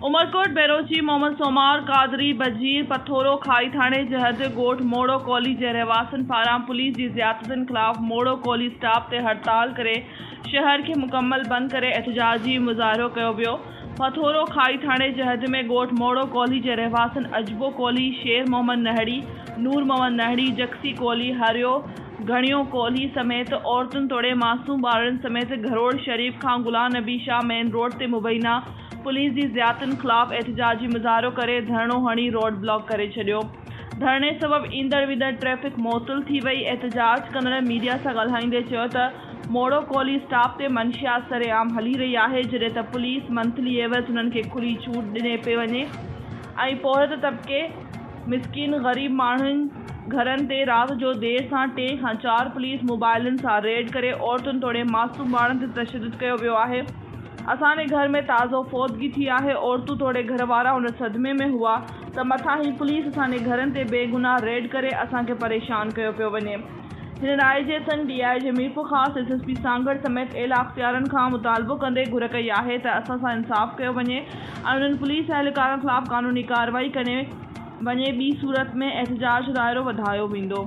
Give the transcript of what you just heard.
उमरकोट बेरोची मोहम्मद सोमार कादरी बजीर पथोरो खाई थाने जहद गोठ मोड़ो कॉली जे रहवासन पारां पुलिस की ज़ियादतन खिलाफ मोड़ो कॉली स्टाफ ते हड़ताल करे शहर के मुकम्मल बंद करे एहतजाजी मुजाहरो कियो वियो। पथोरो खाई थाने जहद में गोठ मोड़ो कॉली जे रहवासन अजबो कॉली, शेर मोहम्मद नहड़ी, नूर मोहम्मद नहड़ी, जक्सी कॉली, हरियो घणियों कॉली समेत औरतुन तोड़े मासूम ॿारनि समेत घरोड़ शरीफ खां गुलाम नबी शाह मेन रोड ते मुबैना पुलिस की ज़ियादतन खिलाफ एहतजाजी मुजाहरो करे धरणो हणी रोड ब्लॉक करे छॾियो। धरणे सबब ईंदड़ विंदड़ ट्रैफिक मुअत्तल थी वई। एहतजाज कंदड़ मीडिया से ॻाल्हाईंदे चयो त मोड़ो कॉली स्टाफ ते मंशियात सरेआम हली रही है, जॾहिं त पुलिस मंथली एवज़ उन्हनि खे खुली छूट ॾिने पे वञे ऐं पोहत तबके मिसकिन गरीब माण्हुनि घरनि ते रात जो देर सां 3 खां 4 पुलिस मोबाइलनि सां रेड करे औरतुनि तोड़े मासूम ॿारनि ते तशद्दुद कयो वियो आहे। असांजे घर में ताज़ो फौतगी थी है, औरतूं तोड़े घर वारा उन सदमे में हुआ त मथां ही पुलिस असांजे घरनि ते बेगुनाह रेड करे असांखे परेशान कयो पियो वञे। हिन राय जे सन DIG मीरपुर ख़ास SSP सांगड़ समेत एला अख्तियारनि खां मुतालबो कंदे घुर कई है त असां सां इंसाफ़ कयो वञे ऐं उन्हनि पुलिस एहलकारनि खिलाफ़ कानूनी कार्रवाई करे वञे। ॿी सूरत में एहतजाज दायरो वधायो वेंदो।